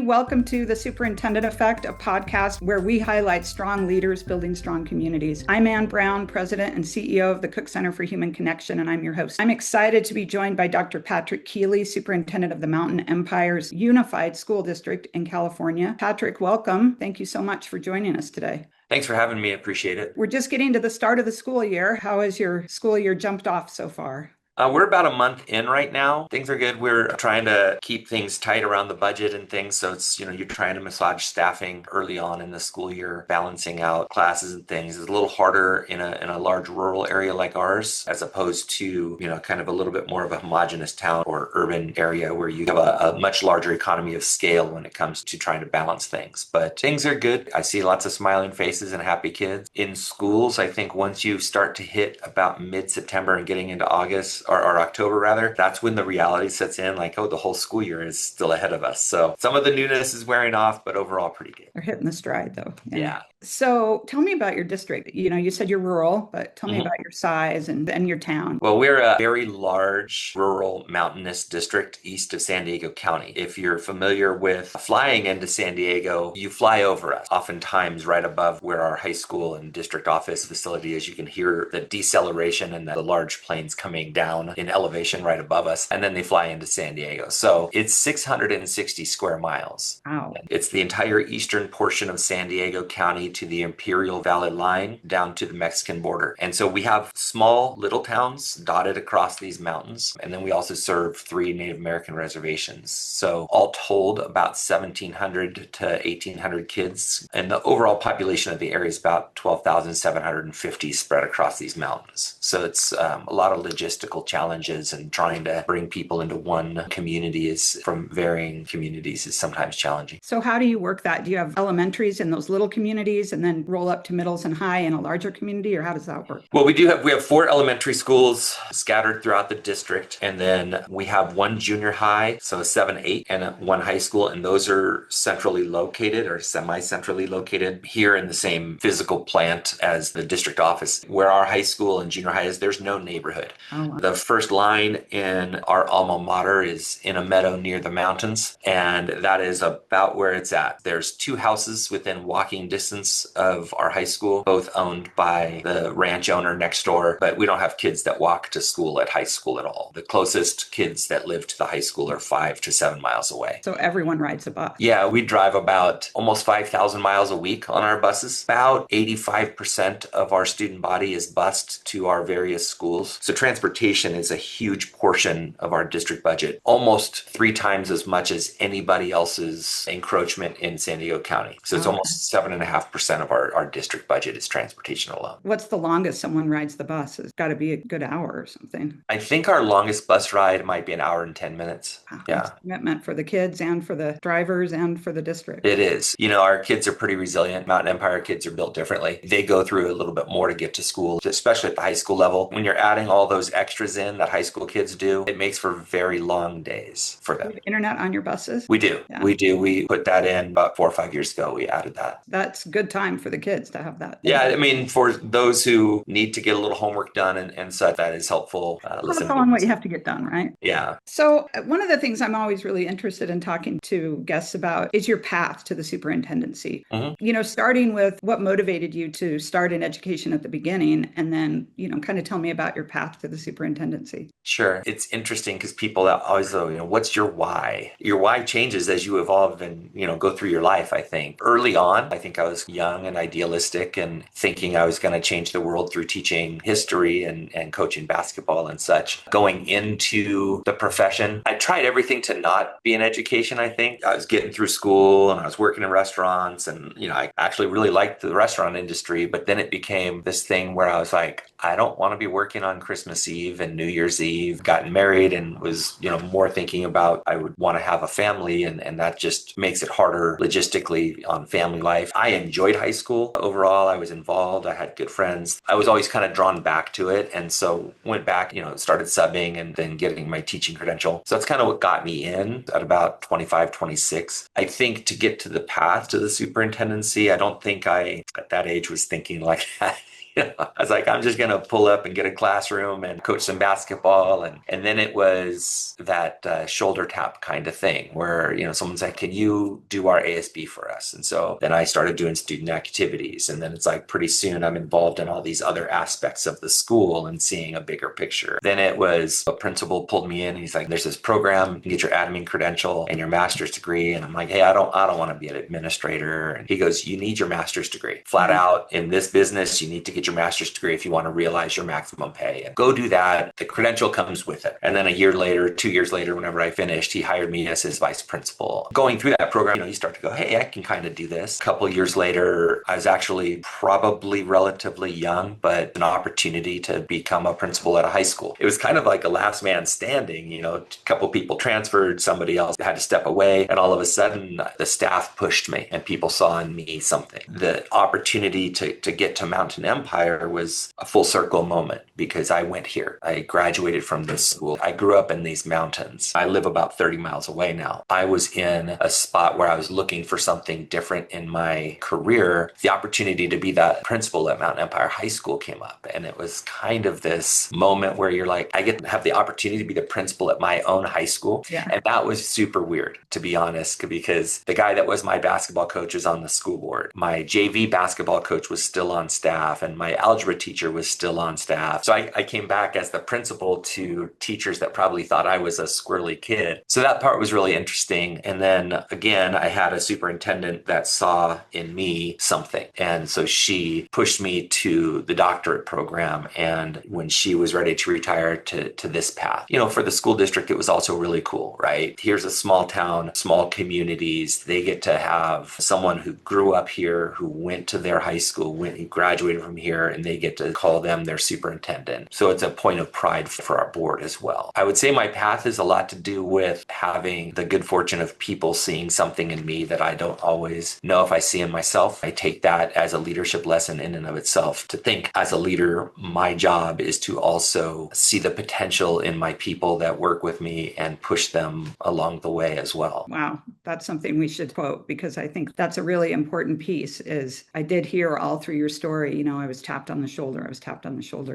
Welcome to the Superintendent Effect, a podcast where we highlight strong leaders building strong communities. I'm Ann Brown, President and CEO of the Cook Center for Human Connection, and I'm your host. I'm excited to be joined by Dr. Patrick Keeley, Superintendent of the Mountain Empire's Unified School District in California. Patrick, welcome. Thank you so much for joining us today. Thanks for having me. I appreciate it. We're just getting to the start of the school year. How has your school year jumped off so far? We're about a month in right now. Things are good. We're trying to keep things tight around the budget and things. So it's, you're trying to massage staffing early on in the school year, balancing out classes and things. It's a little harder in a large rural area like ours, as opposed to, kind of a little bit more of a homogeneous town or urban area where you have a much larger economy of scale when it comes to trying to balance things. But things are good. I see lots of smiling faces and happy kids. In schools, I think once you start to hit about mid-September and getting into August, or October rather, that's when the reality sets in, like, the whole school year is still ahead of us. So some of the newness is wearing off, but overall pretty good. They're hitting the stride though. Yeah. So tell me about your district. You said you're rural, but tell me about your size and your town. Well, we're a very large rural mountainous district east of San Diego County. If you're familiar with flying into San Diego, you fly over us. Oftentimes right above where our high school and district office facility is, you can hear the deceleration and the large planes coming down in elevation right above us, and then they fly into San Diego. So it's 660 square miles. Wow. It's the entire eastern portion of San Diego County to the Imperial Valley line down to the Mexican border. And so we have small little towns dotted across these mountains. And then we also serve 3 Native American reservations. So all told, about 1,700 to 1,800 kids. And the overall population of the area is about 12,750 spread across these mountains. So it's a lot of logistical challenges, and trying to bring people into one community from varying communities is sometimes challenging. So how do you work that? Do you have elementaries in those little communities and then roll up to middles and high in a larger community, or how does that work? Well, we have 4 elementary schools scattered throughout the district, and then we have 1 junior high, so 7, 8, and 1 high school, and those are centrally located or semi-centrally located here in the same physical plant as the district office. Where our high school and junior high is, there's no neighborhood. Oh, wow. The first line in our alma mater is in a meadow near the mountains, and that is about where it's at. There's 2 houses within walking distance of our high school, both owned by the ranch owner next door, but we don't have kids that walk to school at high school at all. The closest kids that live to the high school are 5 to 7 miles away. So everyone rides a bus. Yeah, we drive about almost 5,000 miles a week on our buses. About 85% of our student body is bused to our various schools. So transportation is a huge portion of our district budget, almost 3 times as much as anybody else's encroachment in San Diego County. So it's almost 7.5% of our district budget is transportation alone. What's the longest someone rides the bus? It's got to be a good hour or something. I think our longest bus ride might be 1 hour and 10 minutes. Wow. Yeah. That's a commitment for the kids and for the drivers and for the district. It is. Our kids are pretty resilient. Mountain Empire kids are built differently. They go through a little bit more to get to school, especially at the high school level. When you're adding all those extras in that high school kids do, it makes for very long days for them. Internet on your buses? We do. Yeah. We do. We put that in about 4 or 5 years ago. We added that. That's good time for the kids to have that. Yeah, I mean, for those who need to get a little homework done and such, that is helpful. Listen on what you have to get done, right? Yeah. So one of the things I'm always really interested in talking to guests about is your path to the superintendency. Starting with what motivated you to start in education at the beginning, and then, kind of tell me about your path to the superintendency. Sure. It's interesting because people always go, what's your why? Your why changes as you evolve and, go through your life, I think. Early on, I think I was young and idealistic and thinking I was going to change the world through teaching history and coaching basketball and such. Going into the profession, I tried everything to not be in education, I think. I was getting through school and I was working in restaurants, and, I actually really liked the restaurant industry, but then it became this thing where I was like, I don't want to be working on Christmas Eve and New Year's Eve. Gotten married and was, more thinking about I would want to have a family, and that just makes it harder logistically on family life. I enjoyed high school. Overall, I was involved. I had good friends. I was always kind of drawn back to it. And so went back, started subbing and then getting my teaching credential. So that's kind of what got me in at about 25, 26. I think to get to the path to the superintendency, I don't think I, at that age, was thinking like that. I was like, I'm just going to pull up and get a classroom and coach some basketball. And then it was that shoulder tap kind of thing where, someone's like, can you do our ASB for us? And so then I started doing student activities. And then it's like pretty soon I'm involved in all these other aspects of the school and seeing a bigger picture. Then it was a principal pulled me in and he's like, there's this program, you can get your admin credential and your master's degree. And I'm like, hey, I don't want to be an administrator. And he goes, you need your master's degree. Flat out in this business, you need to get your master's degree if you want to realize your maximum pay. And go do that. The credential comes with it. And then a year later, 2 years later, whenever I finished, he hired me as his vice principal. Going through that program, you start to go, hey, I can kind of do this. A couple of years later, I was actually probably relatively young, but an opportunity to become a principal at a high school. It was kind of like a last man standing, a couple people transferred, somebody else had to step away. And all of a sudden, the staff pushed me and people saw in me something. The opportunity to get to Mountain Empire was a full circle moment because I went here. I graduated from this school. I grew up in these mountains. I live about 30 miles away now. I was in a spot where I was looking for something different in my career. The opportunity to be that principal at Mountain Empire High School came up. And it was kind of this moment where you're like, I get to have the opportunity to be the principal at my own high school. Yeah. And that was super weird, to be honest, because the guy that was my basketball coach was on the school board. My JV basketball coach was still on staff and my algebra teacher was still on staff. So I came back as the principal to teachers that probably thought I was a squirrely kid. So that part was really interesting. And then again, I had a superintendent that saw in me something. And so she pushed me to the doctorate program. And when she was ready to retire to this path, for the school district, it was also really cool, right? Here's a small town, small communities. They get to have someone who grew up here, who went to their high school, who graduated from here, and they get to call them their superintendent. So it's a point of pride for our board as well. I would say my path is a lot to do with having the good fortune of people seeing something in me that I don't always know if I see in myself. I take that as a leadership lesson in and of itself. To think as a leader, my job is to also see the potential in my people that work with me and push them along the way as well. Wow. That's something we should quote because I think that's a really important piece is I did hear all through your story, I was tapped on the shoulder.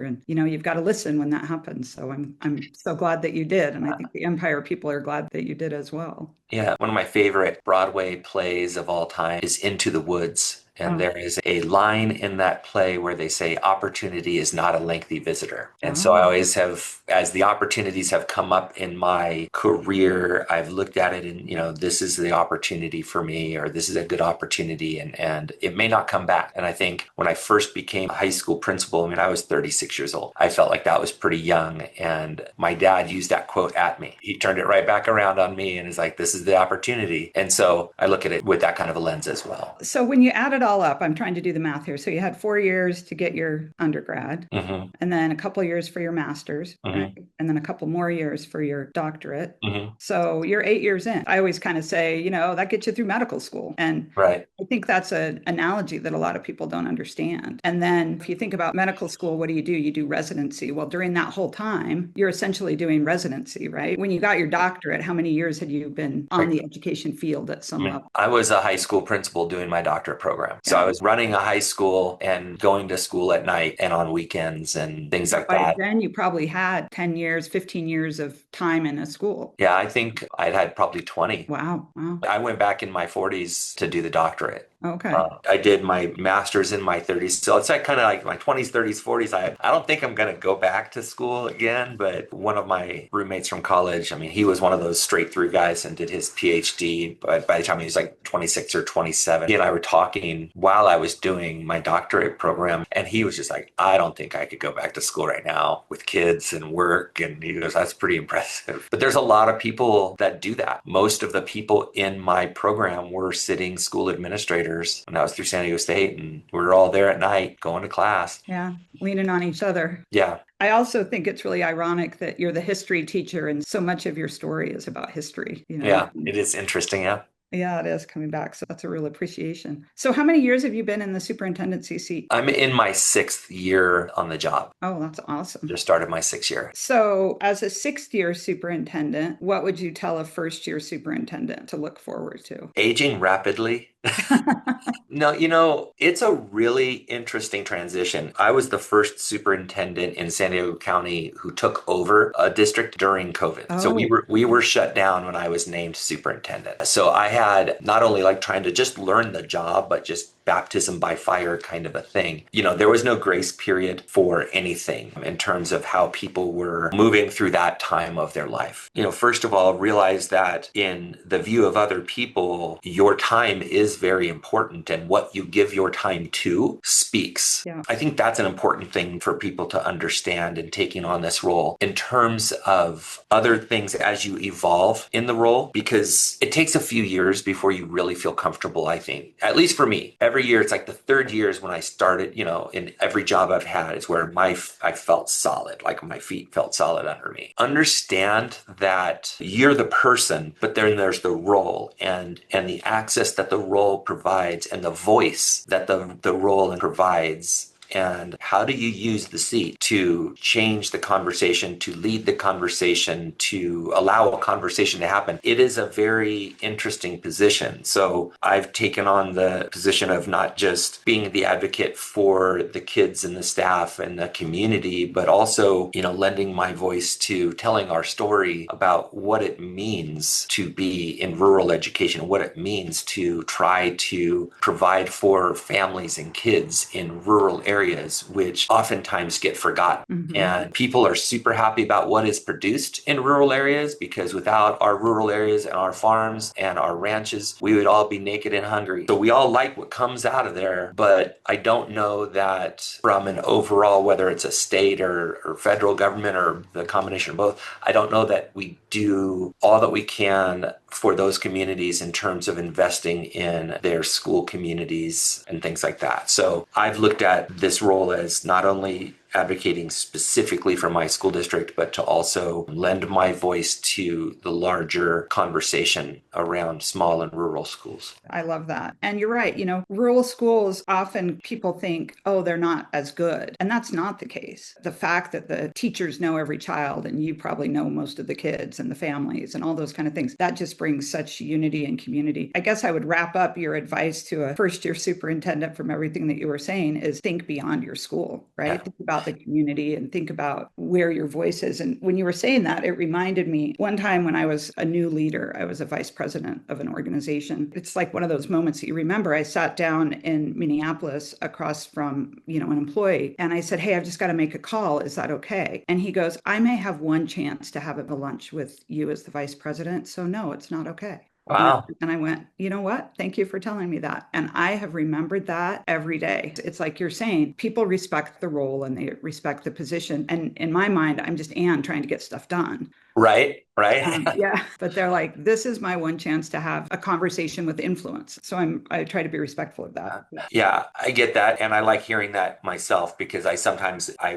And, you've got to listen when that happens. So I'm so glad that you did. And I think the Empire people are glad that you did as well. Yeah. One of my favorite Broadway plays of all time is Into the Woods. And there is a line in that play where they say, opportunity is not a lengthy visitor. And so I always have, as the opportunities have come up in my career, I've looked at it and, this is the opportunity for me, or this is a good opportunity. And it may not come back. And I think when I first became a high school principal, I was 36 years old. I felt like that was pretty young. And my dad used that quote at me. He turned it right back around on me and is like, this is the opportunity. And so I look at it with that kind of a lens as well. So when you add it all up, I'm trying to do the math here. So you had 4 years to get your undergrad, and then a couple of years for your master's, right? And then a couple more years for your doctorate. So you're 8 years in. I always kind of say, that gets you through medical school. And right. I think that's an analogy that a lot of people don't understand. And then if you think about medical school, what do? You do residency. Well, during that whole time, you're essentially doing residency, right? When you got your doctorate, how many years had you been on the education field at some level? I was a high school principal doing my doctorate program. So I was running a high school and going to school at night and on weekends and things like that. Then you probably had 10 years, 15 years of time in a school. Yeah, I think I'd had probably 20. Wow. I went back in my 40s to do the doctorate. Okay. I did my master's in my 30s. So it's like kind of like my 20s, 30s, 40s. I don't think I'm going to go back to school again, but one of my roommates from college, he was one of those straight through guys and did his PhD. But by the time he was like 26 or 27, he and I were talking while I was doing my doctorate program. And he was just like, I don't think I could go back to school right now with kids and work. And he goes, that's pretty impressive. But there's a lot of people that do that. Most of the people in my program were sitting school administrators. And that was through San Diego State. And we were all there at night going to class. Yeah. Leaning on each other. Yeah. I also think it's really ironic that you're the history teacher and so much of your story is about history. Yeah, it is interesting. Yeah. Yeah, it is coming back. So that's a real appreciation. So how many years have you been in the superintendency seat? I'm in my 6th year on the job. Oh, that's awesome. Just started my 6th year. So as a 6th-year superintendent, what would you tell a first-year superintendent to look forward to? Aging rapidly No, it's a really interesting transition. I was the first superintendent in San Diego County who took over a district during COVID. So we Oh, were shut down when I was named superintendent. So I had not only like trying to just learn the job, but just baptism by fire kind of a thing. There was no grace period for anything in terms of how people were moving through that time of their life. First of all, realize that in the view of other people, your time is very important and what you give your time to speaks. yeah. I think that's an important thing for people to understand in taking on this role in terms of other things as you evolve in the role, because it takes a few years before you really feel comfortable, I think, at least for me. Every year, it's like the third year is when I started, in every job I've had is where I felt solid, like my feet felt solid under me. Understand that you're the person, but then there's the role and the access that the role provides and the voice that the role provides. And how do you use the seat to change the conversation, to lead the conversation, to allow a conversation to happen? It is a very interesting position. So I've taken on the position of not just being the advocate for the kids and the staff and the community, but also, lending my voice to telling our story about what it means to be in rural education, what it means to try to provide for families and kids in rural areas, which oftentimes get forgotten. And people are super happy about what is produced in rural areas, because without our rural areas and our farms and our ranches, we would all be naked and hungry. So we all like what comes out of there, but I don't know that from an overall, whether it's a state or federal government or the combination of both, I don't know that we do all that we can for those communities in terms of investing in their school communities and things like that. So I've looked at this role as not only advocating specifically for my school district, but to also lend my voice to the larger conversation around small and rural schools. I love that. And you're right. Rural schools, often people think, oh, they're not as good. And that's not the case. The fact that the teachers know every child and you probably know most of the kids and the families and all those kind of things, that just brings such unity and community. I guess I would wrap up your advice to a first year superintendent from everything that you were saying is think beyond your school, right? Yeah. Think about the community and think about where your voice is. And when you were saying that, it reminded me one time when I was a new leader, I was a vice president of an organization. It's like one of those moments that you remember. I sat down in Minneapolis across from, an employee, and I said, hey, I've just got to make a call. Is that okay? And he goes, I may have one chance to have a lunch with you as the vice president. So no, it's not okay. Wow. And I went, you know what? Thank you for telling me that. And I have remembered that every day. It's like you're saying, people respect the role and they respect the position. And in my mind, I'm just Anne trying to get stuff done. Right. Yeah. But they're like, this is my one chance to have a conversation with influence. So I try to be respectful of that. Yeah, I get that. And I like hearing that myself, because I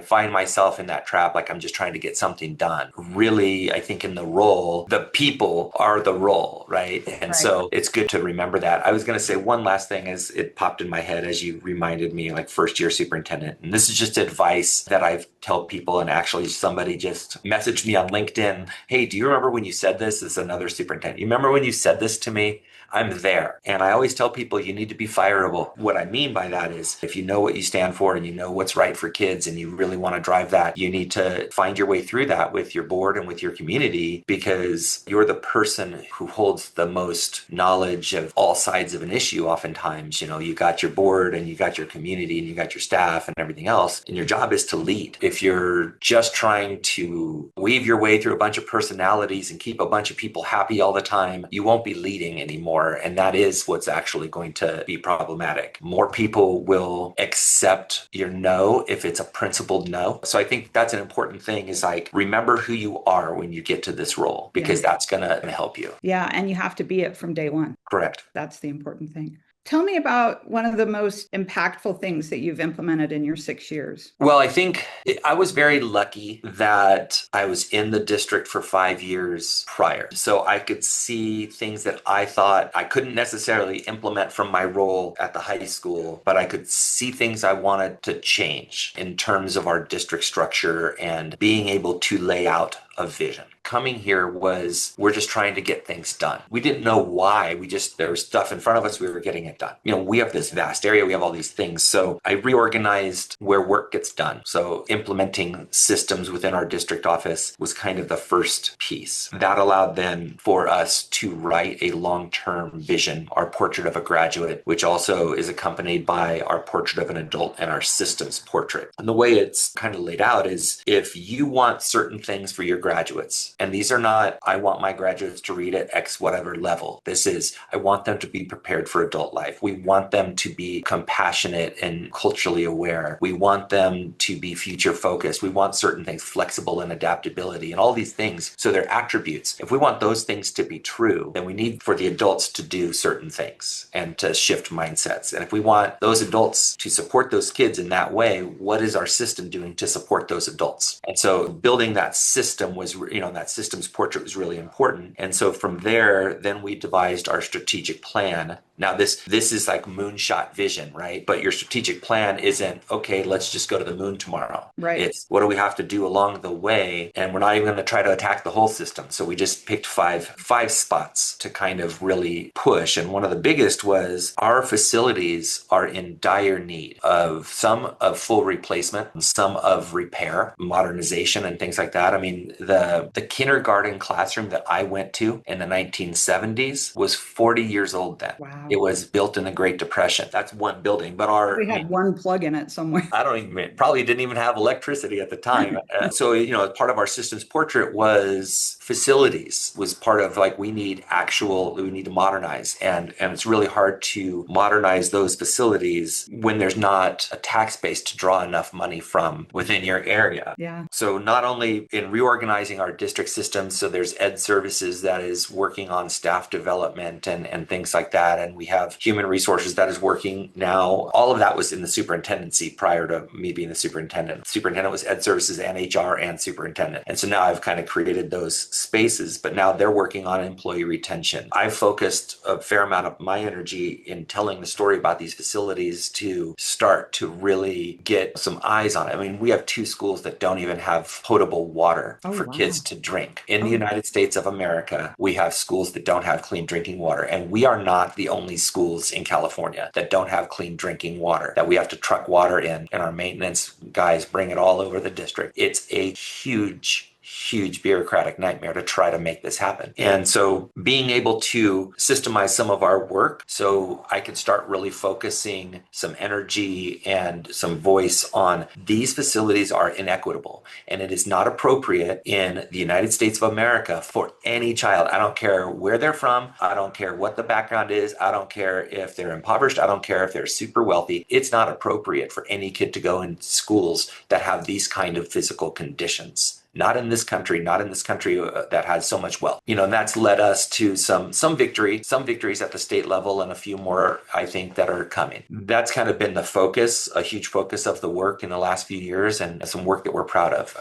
find myself in that trap. Like I'm just trying to get something done. Really, I think in the role, the people are the role, right? And Right. so it's good to remember that. I was going to say one last thing as it popped in my head as you reminded me, like first year superintendent. And this is just advice that I've told people. And actually somebody just messaged me on LinkedIn. Hey, do you remember when you said this? This is another superintendent. You remember when you said this to me? I'm there. And I always tell people you need to be fireable. What I mean by that is if you know what you stand for and you know what's right for kids and you really want to drive that, you need to find your way through that with your board and with your community, because you're the person who holds the most knowledge of all sides of an issue. Oftentimes, you got your board and you got your community and you got your staff and everything else. And your job is to lead. If you're just trying to weave your way through a bunch of personalities and keep a bunch of people happy all the time, you won't be leading anymore. And that is what's actually going to be problematic. More people will accept your no if it's a principled no. So I think that's an important thing, is like, remember who you are when you get to this role, because that's going to help you. Yeah. And you have to be it from day one. Correct. That's the important thing. Tell me about one of the most impactful things that you've implemented in your 6 years. Well, I think I was very lucky that I was in the district for 5 years prior. So I could see things that I thought I couldn't necessarily implement from my role at the high school, but I could see things I wanted to change in terms of our district structure and being able to lay out of vision. Coming here was, we're just trying to get things done. We didn't know why. There was stuff in front of us. We were getting it done. We have this vast area. We have all these things. So I reorganized where work gets done. So implementing systems within our district office was kind of the first piece. That allowed then for us to write a long-term vision, our portrait of a graduate, which also is accompanied by our portrait of an adult and our systems portrait. And the way it's kind of laid out is, if you want certain things for your graduates, and these are not, I want my graduates to read at X whatever level. This is, I want them to be prepared for adult life. We want them to be compassionate and culturally aware. We want them to be future focused. We want certain things, flexible and adaptability and all these things. So they're attributes. If we want those things to be true, then we need for the adults to do certain things and to shift mindsets. And if we want those adults to support those kids in that way, what is our system doing to support those adults? And so building that system was, that systems portrait was really important. And so from there, then we devised our strategic plan. Now this is like moonshot vision, right? But your strategic plan isn't, okay, let's just go to the moon tomorrow. Right. It's, what do we have to do along the way? And we're not even going to try to attack the whole system. So we just picked five spots to kind of really push. And one of the biggest was, our facilities are in dire need of some of full replacement and some of repair, modernization and things like that. I mean, the kindergarten classroom that I went to in the 1970s was 40 years old then. Wow. It was built in the Great Depression. That's one building, but We had one plug in it somewhere. probably didn't even have electricity at the time. So, part of our systems portrait was facilities, was part of like, we need to modernize. And it's really hard to modernize those facilities when there's not a tax base to draw enough money from within your area. Yeah. So not only in reorganizing our district systems, so there's ed services that is working on staff development and things like that. And we have human resources that is working now. All of that was in the superintendency prior to me being the superintendent. Superintendent was ed services and HR and superintendent. And so now I've kind of created those spaces, but now they're working on employee retention. I've focused a fair amount of my energy in telling the story about these facilities to start to really get some eyes on it. I mean, we have 2 schools that don't even have potable water for kids to drink. In the United States of America, we have schools that don't have clean drinking water. And we are not the only schools in California that don't have clean drinking water, that we have to truck water in, and our maintenance guys bring it all over the district. It's a huge bureaucratic nightmare to try to make this happen. And so being able to systemize some of our work so I could start really focusing some energy and some voice on, these facilities are inequitable, and it is not appropriate in the United States of America for any child. I don't care where they're from. I don't care what the background is. I don't care if they're impoverished. I don't care if they're super wealthy. It's not appropriate for any kid to go in schools that have these kind of physical conditions. Not in this country that has so much wealth. And that's led us to some victories at the state level, and a few more, I think, that are coming. That's kind of been the focus, a huge focus of the work in the last few years, and some work that we're proud of.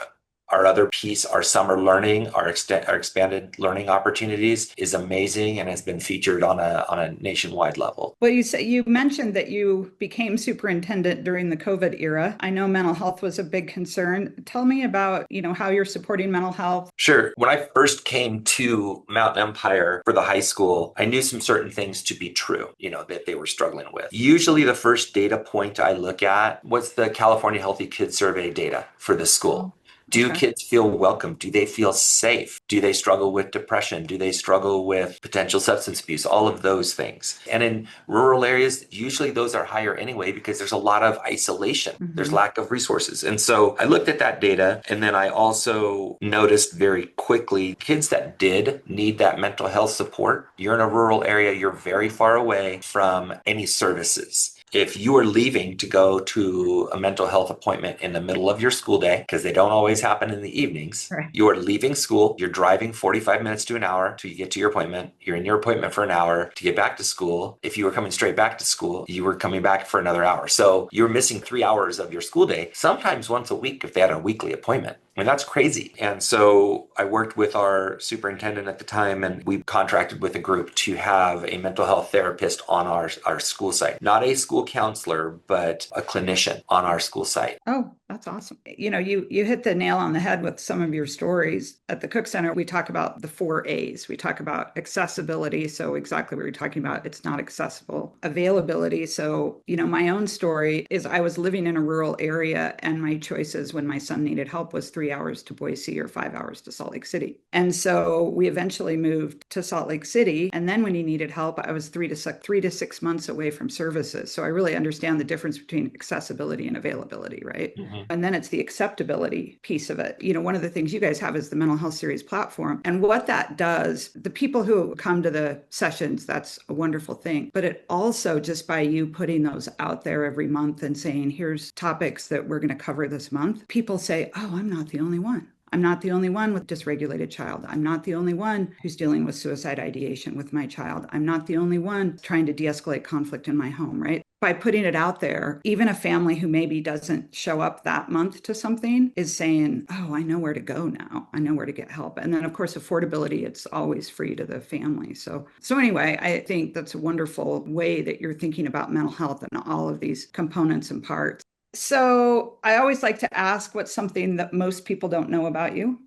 Our other piece, our summer learning, our expanded learning opportunities, is amazing and has been featured on a nationwide level. Well, you mentioned that you became superintendent during the COVID era. I know mental health was a big concern. Tell me about, how you're supporting mental health. Sure. When I first came to Mountain Empire for the high school, I knew some certain things to be true, that they were struggling with. Usually the first data point I look at was the California Healthy Kids Survey data for the school. Do kids feel welcome? Do they feel safe? Do they struggle with depression? Do they struggle with potential substance abuse? All of those things. And in rural areas, usually those are higher anyway, because there's a lot of isolation. There's lack of resources. And so I looked at that data, and then I also noticed very quickly, kids that did need that mental health support, you're in a rural area, you're very far away from any services. If you are leaving to go to a mental health appointment in the middle of your school day, because they don't always happen in the evenings, you are leaving school, you're driving 45 minutes to an hour till you get to your appointment. You're in your appointment for an hour to get back to school. If you were coming straight back to school, you were coming back for another hour. So you're missing 3 hours of your school day, sometimes once a week if they had a weekly appointment. And that's crazy. And so I worked with our superintendent at the time, and we contracted with a group to have a mental health therapist on our school site. Not a school counselor, but a clinician on our school site. Oh, that's awesome. You hit the nail on the head with some of your stories. At the Cook Center, we talk about the 4 A's. We talk about accessibility. So exactly what you're talking about, it's not accessible. Availability. So, my own story is I was living in a rural area, and my choices when my son needed help was 3 hours to Boise or 5 hours to Salt Lake City. And so we eventually moved to Salt Lake City. And then when he needed help, I was 3 to 6 months away from services. So I really understand the difference between accessibility and availability, right? Mm-hmm. And then it's the acceptability piece of it. One of the things you guys have is the Mental Health Series platform. And what that does, the people who come to the sessions, that's a wonderful thing. But it also, just by you putting those out there every month and saying, here's topics that we're going to cover this month, people say, oh, I'm not the only one. I'm not the only one with dysregulated child. I'm not the only one who's dealing with suicide ideation with my child. I'm not the only one trying to de-escalate conflict in my home, right? By putting it out there, even a family who maybe doesn't show up that month to something is saying, oh, I know where to go now. I know where to get help. And then, of course, affordability, it's always free to the family. So anyway, I think that's a wonderful way that you're thinking about mental health and all of these components and parts. So I always like to ask, what's something that most people don't know about you?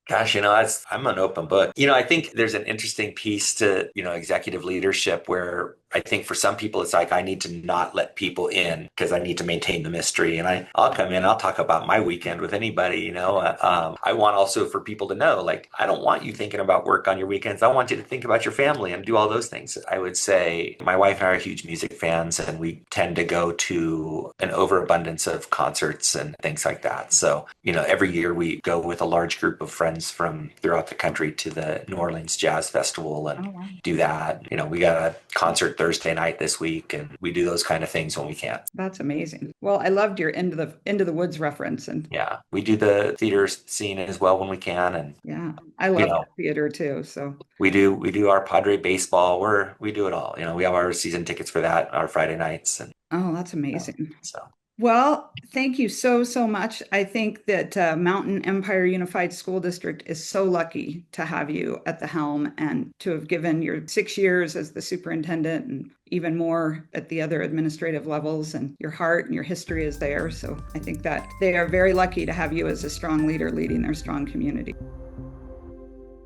Gosh, I'm an open book. I think there's an interesting piece to, executive leadership where I think for some people, it's like, I need to not let people in because I need to maintain the mystery. And I'll come in, I'll talk about my weekend with anybody, I want also for people to know, like, I don't want you thinking about work on your weekends. I want you to think about your family and do all those things. I would say my wife and I are huge music fans, and we tend to go to an overabundance of concerts and things like that. So, every year we go with a large group of friends from throughout the country to the New Orleans Jazz Festival and Wow. do that. We got a concert Thursday night this week, and we do those kind of things when we can. That's amazing. Well, I loved your into the woods reference, and Yeah, we do the theater scene as well when we can, and yeah, I love theater too. So we do our Padre baseball. We do it all. We have our season tickets for that, our Friday nights, and that's amazing. so. Well, thank you so much. I think that Mountain Empire Unified School District is so lucky to have you at the helm and to have given your 6 years as the superintendent and even more at the other administrative levels, and your heart and your history is there. So I think that they are very lucky to have you as a strong leader leading their strong community.